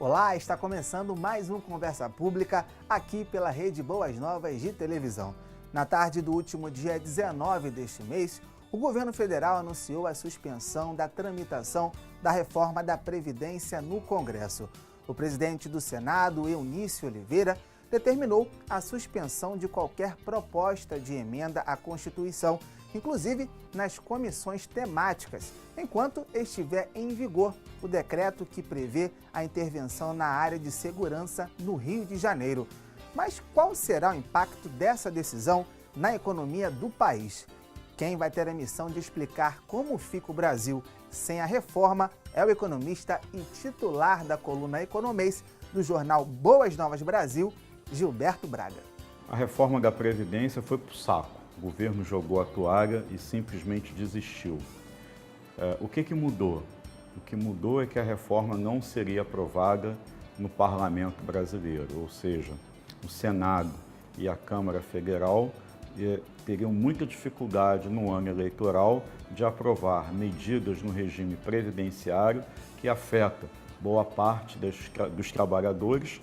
Olá, está começando mais um Conversa Pública aqui pela Rede Boas Novas de televisão. Na tarde do último dia 19 deste mês, o governo federal anunciou a suspensão da tramitação da reforma da Previdência no Congresso. O presidente do Senado, Eunício Oliveira, determinou a suspensão de qualquer proposta de emenda à Constituição, inclusive nas comissões temáticas, enquanto estiver em vigor o decreto que prevê a intervenção na área de segurança no Rio de Janeiro. Mas qual será o impacto dessa decisão na economia do país? Quem vai ter a missão de explicar como fica o Brasil sem a reforma é o economista e titular da coluna Economês do jornal Boas Novas Brasil, Gilberto Braga. A reforma da Previdência foi para o saco. O governo jogou a toalha e simplesmente desistiu. O que mudou? O que mudou é que a reforma não seria aprovada no Parlamento brasileiro, ou seja, o Senado e a Câmara Federal teriam muita dificuldade no ano eleitoral de aprovar medidas no regime previdenciário que afeta boa parte dos trabalhadores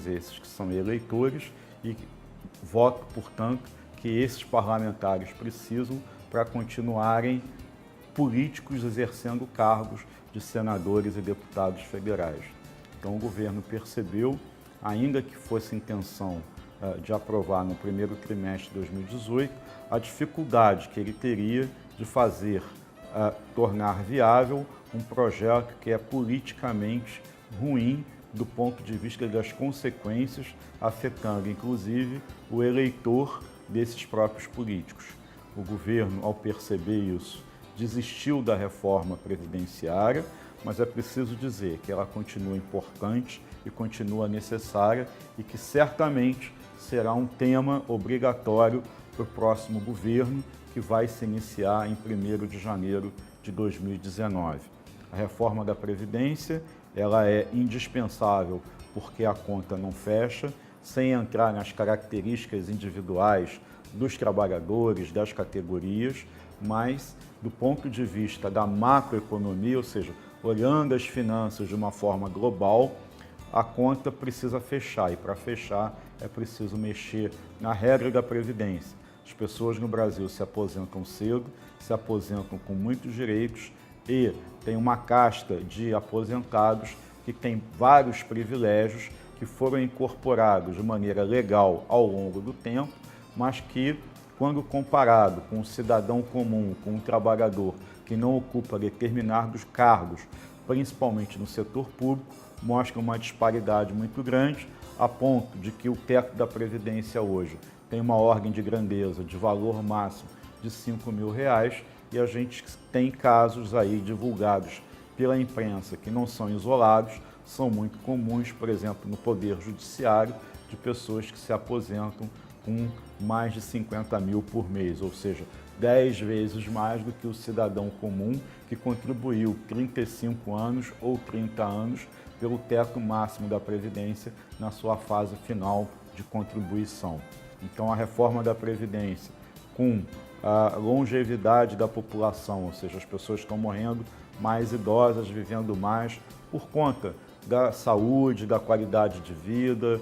esses que são eleitores e voto, portanto, que esses parlamentares precisam para continuarem políticos exercendo cargos de senadores e deputados federais. Então o governo percebeu, ainda que fosse intenção de aprovar no primeiro trimestre de 2018, a dificuldade que ele teria de tornar viável um projeto que é politicamente ruim do ponto de vista das consequências, afetando inclusive o eleitor desses próprios políticos. O governo, ao perceber isso, desistiu da reforma previdenciária, mas é preciso dizer que ela continua importante e continua necessária e que certamente será um tema obrigatório para o próximo governo, que vai se iniciar em 1º de janeiro de 2019. A reforma da Previdência ela é indispensável porque a conta não fecha, sem entrar nas características individuais dos trabalhadores, das categorias, mas do ponto de vista da macroeconomia, ou seja, olhando as finanças de uma forma global, a conta precisa fechar e para fechar é preciso mexer na regra da Previdência. As pessoas no Brasil se aposentam cedo, se aposentam com muitos direitos e tem uma casta de aposentados que tem vários privilégios que foram incorporados de maneira legal ao longo do tempo, mas que, quando comparado com um cidadão comum, com um trabalhador que não ocupa determinados cargos, principalmente no setor público, mostra uma disparidade muito grande, a ponto de que o teto da Previdência hoje tem uma ordem de grandeza de valor máximo de R$5.000 e a gente tem casos aí divulgados pela imprensa que não são isolados, são muito comuns, por exemplo, no Poder Judiciário, de pessoas que se aposentam com mais de 50 mil por mês, ou seja, 10 vezes mais do que o cidadão comum que contribuiu 35 anos ou 30 anos pelo teto máximo da Previdência na sua fase final de contribuição. Então, a reforma da Previdência, com a longevidade da população, ou seja, as pessoas estão morrendo mais idosas, vivendo mais, por conta da saúde, da qualidade de vida,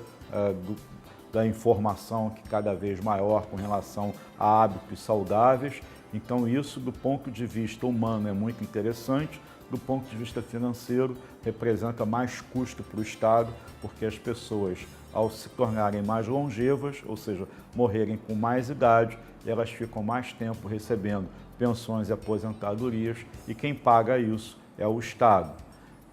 da informação que cada vez maior com relação a hábitos saudáveis. Então isso, do ponto de vista humano, é muito interessante, do ponto de vista financeiro, representa mais custo para o Estado, porque as pessoas, ao se tornarem mais longevas, ou seja, morrerem com mais idade, elas ficam mais tempo recebendo pensões e aposentadorias, e quem paga isso é o Estado.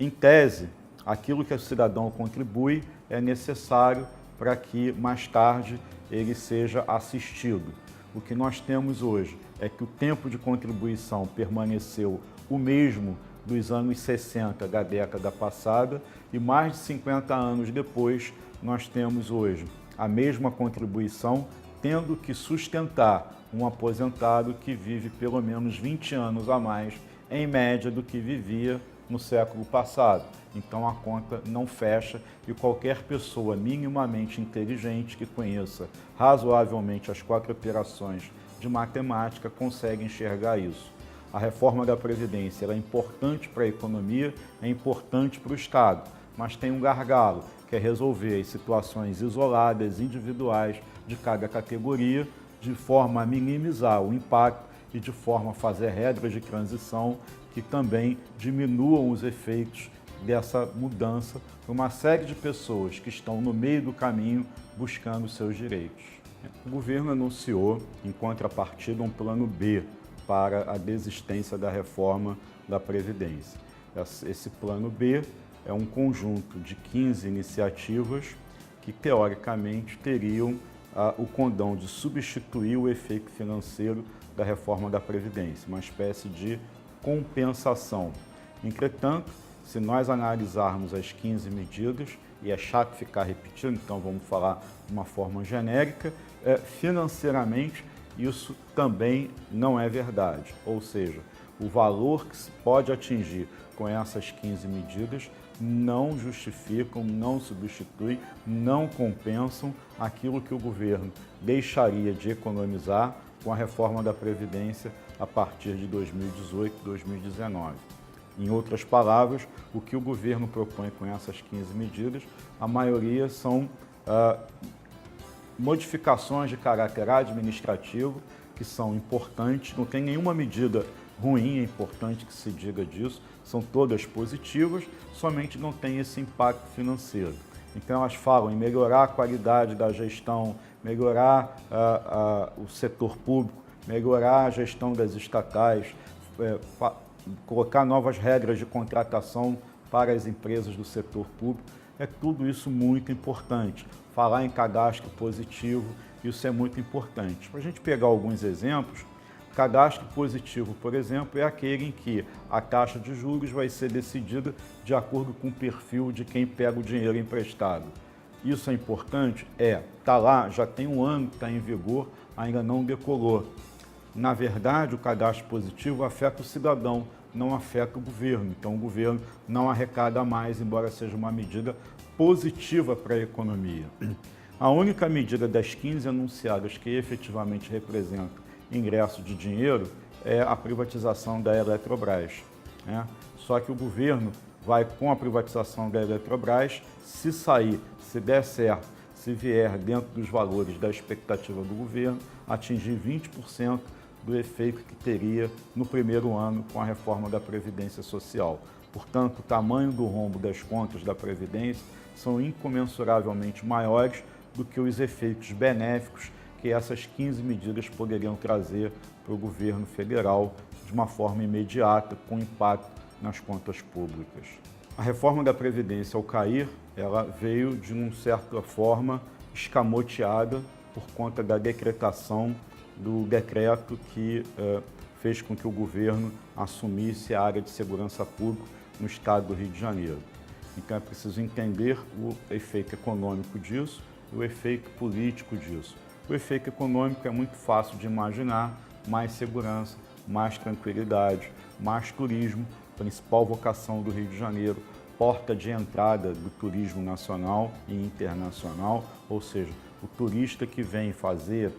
Em tese, aquilo que o cidadão contribui é necessário para que mais tarde ele seja assistido. O que nós temos hoje é que o tempo de contribuição permaneceu o mesmo dos anos 60 da década passada e mais de 50 anos depois nós temos hoje a mesma contribuição, tendo que sustentar um aposentado que vive pelo menos 20 anos a mais, em média, do que vivia no século passado. Então a conta não fecha e qualquer pessoa minimamente inteligente que conheça razoavelmente as 4 operações de matemática consegue enxergar isso. A reforma da Previdência ela é importante para a economia, é importante para o Estado, mas tem um gargalo, que é resolver as situações isoladas, individuais de cada categoria, de forma a minimizar o impacto e de forma a fazer regras de transição que também diminuam os efeitos dessa mudança para uma série de pessoas que estão no meio do caminho buscando seus direitos. O governo anunciou, em contrapartida, um plano B para a desistência da reforma da Previdência. Esse plano B é um conjunto de 15 iniciativas que, teoricamente, teriam o condão de substituir o efeito financeiro da reforma da Previdência, uma espécie de compensação. Entretanto, se nós analisarmos as 15 medidas, e é chato ficar repetindo, então vamos falar de uma forma genérica, financeiramente isso também não é verdade. Ou seja, o valor que se pode atingir com essas 15 medidas não justificam, não substituem, não compensam aquilo que o governo deixaria de economizar com a reforma da Previdência a partir de 2018, 2019. Em outras palavras, o que o governo propõe com essas 15 medidas, a maioria são modificações de caráter administrativo, que são importantes, não tem nenhuma medida ruim, é importante que se diga disso, são todas positivas, somente não tem esse impacto financeiro. Então elas falam em melhorar a qualidade da gestão, melhorar o setor público, melhorar a gestão das estatais, colocar novas regras de contratação para as empresas do setor público. É tudo isso muito importante. Falar em cadastro positivo, isso é muito importante. Para a gente pegar alguns exemplos, cadastro positivo, por exemplo, é aquele em que a taxa de juros vai ser decidida de acordo com o perfil de quem pega o dinheiro emprestado. Isso é importante? Está lá, já tem um ano que está em vigor, ainda não decolou. Na verdade, o cadastro positivo afeta o cidadão, não afeta o governo. Então, o governo não arrecada mais, embora seja uma medida positiva para a economia. A única medida das 15 anunciadas que efetivamente representa ingresso de dinheiro é a privatização da Eletrobras, né? Só que o governo vai, com a privatização da Eletrobras, se sair, se der certo, se vier dentro dos valores da expectativa do governo, atingir 20% do efeito que teria no primeiro ano com a reforma da Previdência Social. Portanto, o tamanho do rombo das contas da Previdência são incomensuravelmente maiores do que os efeitos benéficos que essas 15 medidas poderiam trazer para o governo federal de uma forma imediata, com impacto nas contas públicas. A reforma da Previdência, ao cair, ela veio de uma certa forma escamoteada por conta da decretação do decreto que fez com que o governo assumisse a área de segurança pública no estado do Rio de Janeiro. Então é preciso entender o efeito econômico disso e o efeito político disso. O efeito econômico é muito fácil de imaginar: mais segurança, mais tranquilidade, mais turismo, principal vocação do Rio de Janeiro, porta de entrada do turismo nacional e internacional, ou seja, o turista que vem fazer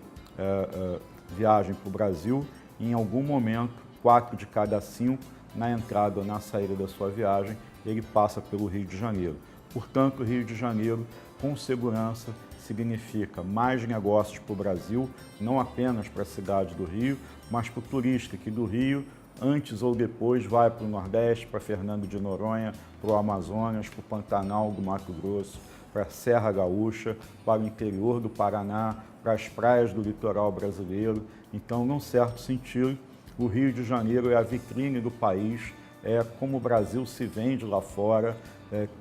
viagem para o Brasil, em algum momento, 4 de cada 5, na entrada ou na saída da sua viagem, ele passa pelo Rio de Janeiro. Portanto, o Rio de Janeiro, com segurança, significa mais negócios para o Brasil, não apenas para a cidade do Rio, mas para o turista que do Rio, antes ou depois, vai para o Nordeste, para Fernando de Noronha, para o Amazonas, para o Pantanal do Mato Grosso, para a Serra Gaúcha, para o interior do Paraná, para as praias do litoral brasileiro. Então, num certo sentido, o Rio de Janeiro é a vitrine do país, é como o Brasil se vende lá fora.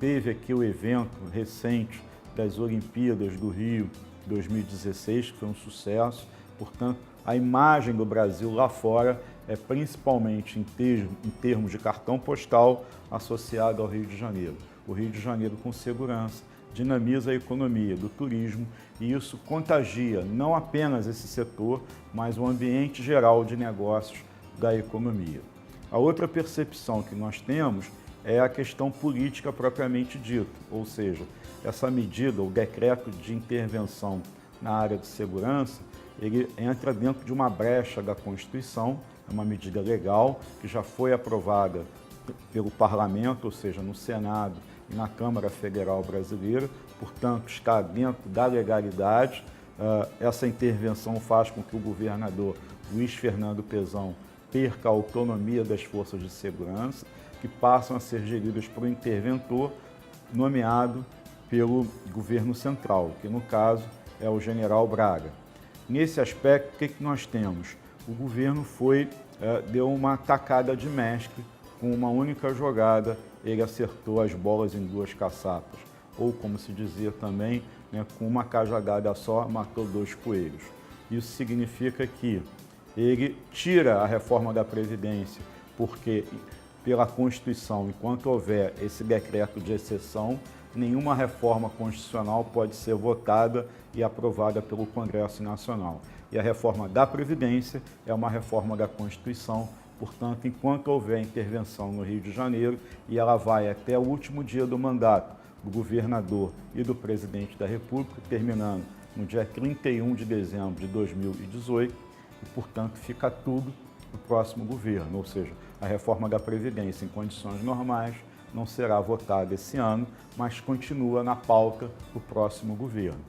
Teve aqui o evento recente das Olimpíadas do Rio 2016, que foi um sucesso. Portanto, a imagem do Brasil lá fora é principalmente em termos de cartão postal associado ao Rio de Janeiro. O Rio de Janeiro, com segurança, dinamiza a economia do turismo e isso contagia não apenas esse setor, mas o ambiente geral de negócios da economia. A outra percepção que nós temos é a questão política propriamente dita, ou seja, essa medida, o decreto de intervenção na área de segurança, ele entra dentro de uma brecha da Constituição, é uma medida legal que já foi aprovada pelo Parlamento, ou seja, no Senado, e na Câmara Federal Brasileira, portanto, está dentro da legalidade. Essa intervenção faz com que o governador Luiz Fernando Pezão perca a autonomia das forças de segurança, que passam a ser geridas por um interventor nomeado pelo governo central, que no caso é o general Braga. Nesse aspecto, o que nós temos? O governo deu uma tacada de mestre, com uma única jogada, ele acertou as bolas em duas caçapas, ou como se dizia também, né, com uma cajadada só, matou 2 coelhos. Isso significa que ele tira a reforma da Previdência, porque pela Constituição, enquanto houver esse decreto de exceção, nenhuma reforma constitucional pode ser votada e aprovada pelo Congresso Nacional. E a reforma da Previdência é uma reforma da Constituição, portanto, enquanto houver intervenção no Rio de Janeiro, e ela vai até o último dia do mandato do governador e do presidente da República, terminando no dia 31 de dezembro de 2018, e, portanto, fica tudo no próximo governo, ou seja, a reforma da Previdência em condições normais não será votada esse ano, mas continua na pauta do próximo governo.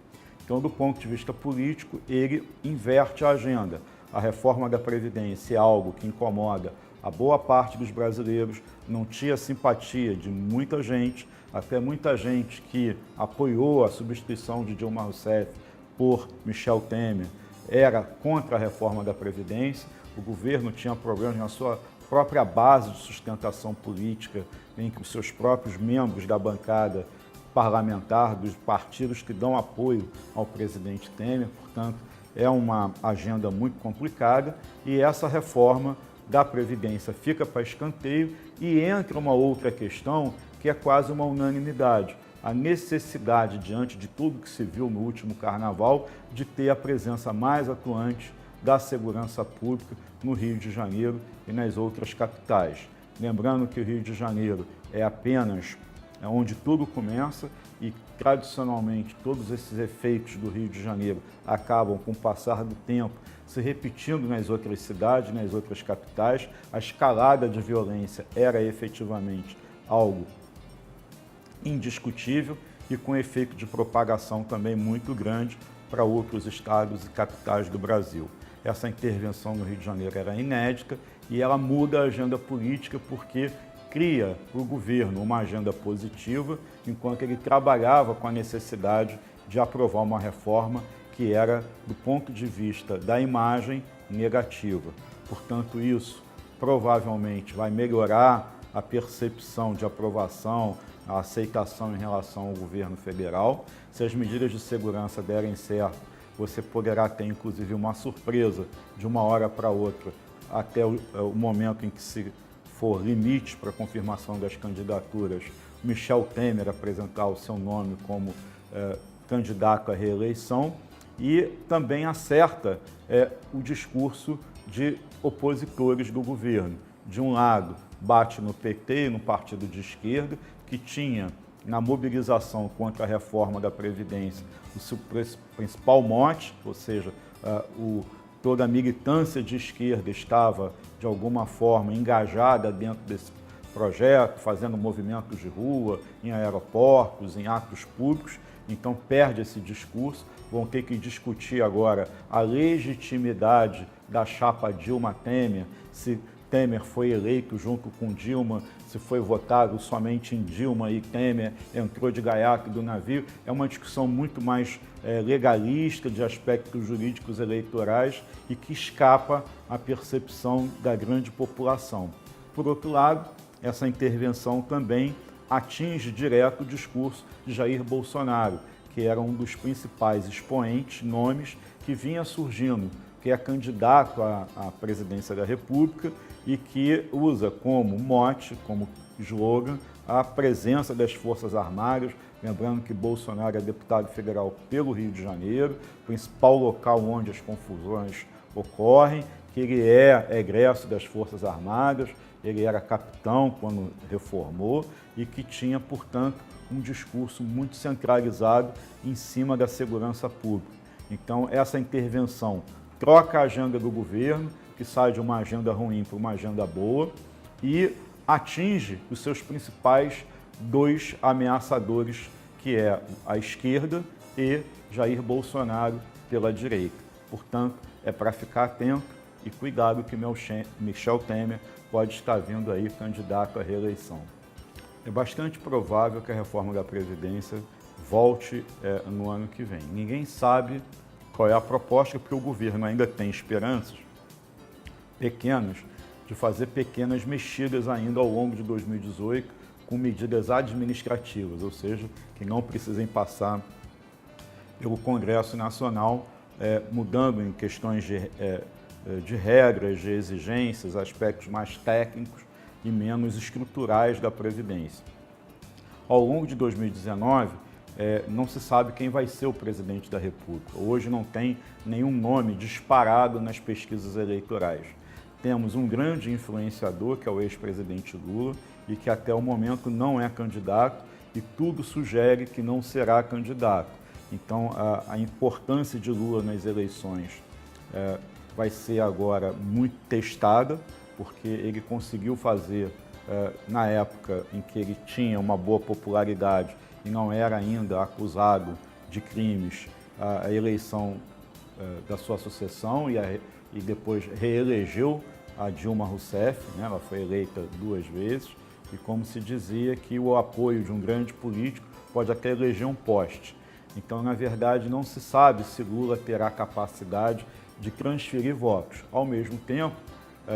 Então, do ponto de vista político, ele inverte a agenda. A reforma da Previdência é algo que incomoda a boa parte dos brasileiros, não tinha simpatia de muita gente, até muita gente que apoiou a substituição de Dilma Rousseff por Michel Temer, era contra a reforma da Previdência. O governo tinha problemas na sua própria base de sustentação política, entre os seus próprios membros da bancada parlamentar, dos partidos que dão apoio ao presidente Temer. Portanto, é uma agenda muito complicada e essa reforma da Previdência fica para escanteio e entra uma outra questão que é quase uma unanimidade. A necessidade, diante de tudo que se viu no último carnaval, de ter a presença mais atuante da segurança pública no Rio de Janeiro e nas outras capitais. Lembrando que o Rio de Janeiro é apenas onde tudo começa e, tradicionalmente, todos esses efeitos do Rio de Janeiro acabam, com o passar do tempo, se repetindo nas outras cidades, nas outras capitais. A escalada de violência era efetivamente algo indiscutível e com efeito de propagação também muito grande para outros estados e capitais do Brasil. Essa intervenção no Rio de Janeiro era inédita e ela muda a agenda política porque cria para o governo uma agenda positiva, enquanto ele trabalhava com a necessidade de aprovar uma reforma que era, do ponto de vista da imagem, negativa. Portanto, isso provavelmente vai melhorar a percepção de aprovação, a aceitação em relação ao governo federal. Se as medidas de segurança derem certo, você poderá ter, inclusive, uma surpresa de uma hora para outra, até o momento em que se for limite para a confirmação das candidaturas, Michel Temer apresentar o seu nome como candidato à reeleição, e também acerta o discurso de opositores do governo. De um lado, bate no PT, no partido de esquerda, que tinha, na mobilização contra a reforma da Previdência, o seu principal mote, ou seja, toda a militância de esquerda estava, de alguma forma, engajada dentro desse projeto, fazendo movimentos de rua, em aeroportos, em atos públicos. Então, perde esse discurso. Vão ter que discutir agora a legitimidade da chapa Dilma-Temer, se Temer foi eleito junto com Dilma, se foi votado somente em Dilma e Temer entrou de gaiato do navio. É uma discussão muito mais legalista, de aspectos jurídicos eleitorais e que escapa à percepção da grande população. Por outro lado, essa intervenção também atinge direto o discurso de Jair Bolsonaro, que era um dos principais expoentes, nomes que vinha surgindo, que é candidato à presidência da República e que usa como mote, como slogan, a presença das Forças Armadas. Lembrando que Bolsonaro é deputado federal pelo Rio de Janeiro, principal local onde as confusões ocorrem, que ele é egresso das Forças Armadas, ele era capitão quando reformou e que tinha, portanto, um discurso muito centralizado em cima da segurança pública. Então, essa intervenção troca a agenda do governo, que sai de uma agenda ruim para uma agenda boa, e atinge os seus principais dois ameaçadores, que é a esquerda e Jair Bolsonaro pela direita. Portanto, é para ficar atento e cuidado que Michel Temer pode estar vindo aí candidato à reeleição. É bastante provável que a reforma da Previdência volte no ano que vem. Ninguém sabe qual é a proposta, porque o governo ainda tem esperanças pequenas de fazer pequenas mexidas ainda ao longo de 2018 com medidas administrativas, ou seja, que não precisem passar pelo Congresso Nacional, mudando em questões de regras, de exigências, aspectos mais técnicos e menos estruturais da Previdência. Ao longo de 2019, não se sabe quem vai ser o presidente da República. Hoje não tem nenhum nome disparado nas pesquisas eleitorais. Temos um grande influenciador, que é o ex-presidente Lula, e que até o momento não é candidato, e tudo sugere que não será candidato. Então, a importância de Lula nas eleições vai ser agora muito testada, porque ele conseguiu fazer, na época em que ele tinha uma boa popularidade e não era ainda acusado de crimes, a eleição da sua sucessão e depois reelegeu a Dilma Rousseff, né? Ela foi eleita 2 vezes, e como se dizia que o apoio de um grande político pode até eleger um poste. Então, na verdade, não se sabe se Lula terá capacidade de transferir votos. Ao mesmo tempo,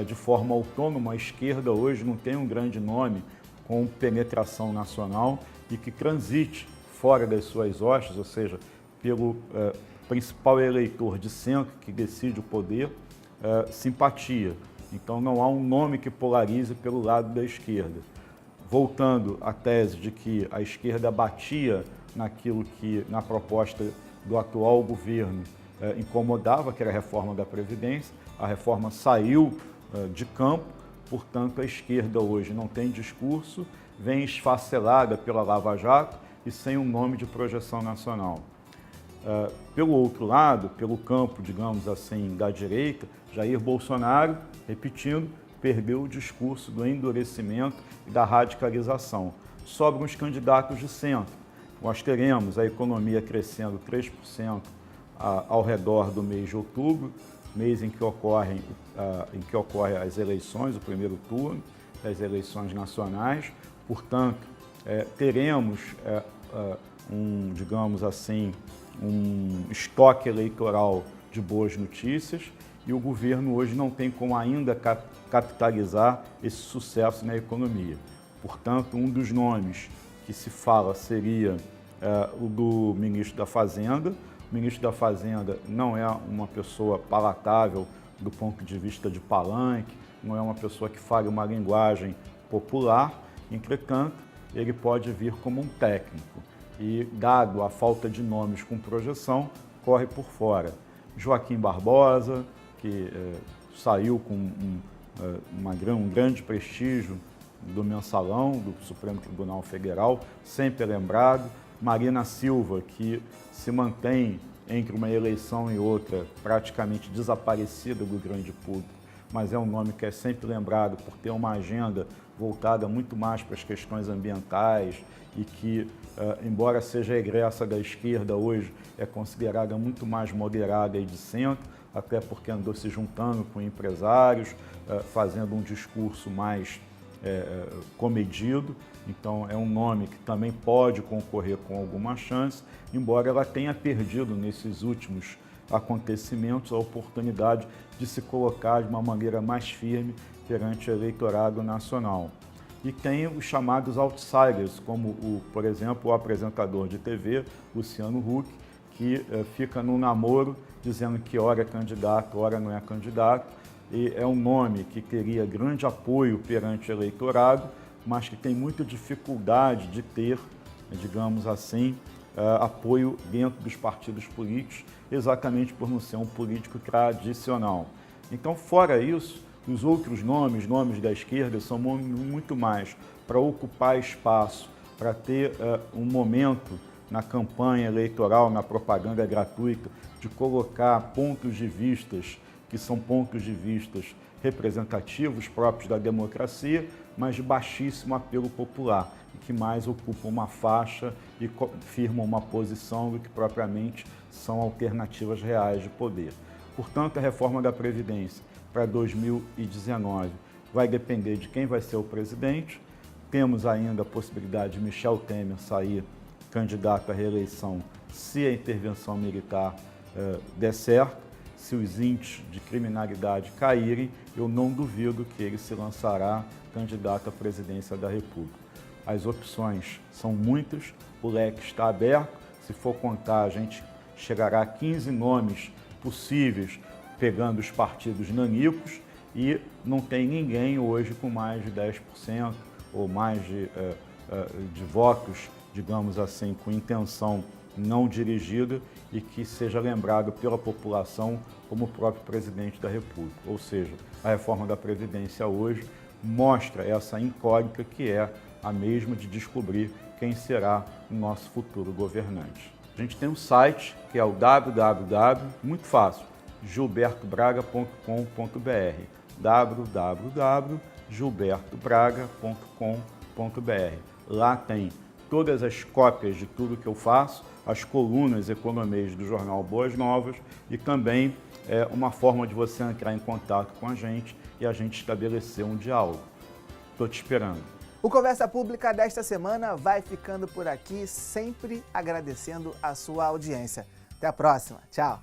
de forma autônoma, a esquerda hoje não tem um grande nome com penetração nacional e que transite fora das suas hostes, ou seja, pelo principal eleitor de centro que decide o poder, simpatia. Então, não há um nome que polarize pelo lado da esquerda. Voltando à tese de que a esquerda batia naquilo que, na proposta do atual governo, incomodava, que era a reforma da Previdência, a reforma saiu de campo, portanto, a esquerda hoje não tem discurso, vem esfacelada pela Lava Jato e sem um nome de projeção nacional. Pelo outro lado, pelo campo, digamos assim, da direita, Jair Bolsonaro, repetindo, perdeu o discurso do endurecimento e da radicalização. Sobram os candidatos de centro. Nós teremos a economia crescendo 3% ao redor do mês de outubro, mês em que ocorrem as eleições, o primeiro turno, as eleições nacionais. Portanto, teremos digamos assim, um estoque eleitoral de boas notícias e o governo hoje não tem como ainda capitalizar esse sucesso na economia. Portanto, um dos nomes que se fala seria o do ministro da Fazenda. O ministro da Fazenda não é uma pessoa palatável do ponto de vista de palanque, não é uma pessoa que fale uma linguagem popular, entretanto, ele pode vir como um técnico e, dado a falta de nomes com projeção, corre por fora. Joaquim Barbosa, que saiu com um grande prestígio do Mensalão, do Supremo Tribunal Federal, sempre lembrado. Marina Silva, que se mantém entre uma eleição e outra praticamente desaparecida do grande público, mas é um nome que é sempre lembrado por ter uma agenda voltada muito mais para as questões ambientais e que, embora seja egressa da esquerda hoje, é considerada muito mais moderada e de centro, até porque andou se juntando com empresários, fazendo um discurso mais comedido. Então, é um nome que também pode concorrer com alguma chance, embora ela tenha perdido nesses últimos acontecimentos a oportunidade de se colocar de uma maneira mais firme perante o eleitorado nacional. E tem os chamados outsiders, como, por exemplo, o apresentador de TV, Luciano Huck, que fica no namoro dizendo que ora é candidato, ora não é candidato, e é um nome que teria grande apoio perante o eleitorado, mas que tem muita dificuldade de ter, digamos assim, apoio dentro dos partidos políticos, exatamente por não ser um político tradicional. Então, fora isso, os outros nomes da esquerda, são muito mais para ocupar espaço, para ter um momento na campanha eleitoral, na propaganda gratuita, de colocar pontos de vistas que são pontos de vistas representativos, próprios da democracia, mas de baixíssimo apelo popular. que mais ocupam uma faixa e firmam uma posição do que propriamente são alternativas reais de poder. Portanto, a reforma da Previdência para 2019 vai depender de quem vai ser o presidente. Temos ainda a possibilidade de Michel Temer sair candidato à reeleição se a intervenção militar der certo. Se os índices de criminalidade caírem, eu não duvido que ele se lançará candidato à presidência da República. As opções são muitas, o leque está aberto. Se for contar, a gente chegará a 15 nomes possíveis, pegando os partidos nanicos, e não tem ninguém hoje com mais de 10% ou mais de votos, digamos assim, com intenção não dirigida e que seja lembrado pela população como o próprio presidente da República. Ou seja, a reforma da Previdência hoje mostra essa incógnita que é a mesma de descobrir quem será o nosso futuro governante. A gente tem um site que é o muito fácil, gilbertobraga.com.br, www.gilbertobraga.com.br. Lá tem todas as cópias de tudo que eu faço, as colunas Economês do jornal Boas Novas e também uma forma de você entrar em contato com a gente e a gente estabelecer um diálogo. Estou te esperando. O Conversa Pública desta semana vai ficando por aqui, sempre agradecendo a sua audiência. Até a próxima. Tchau.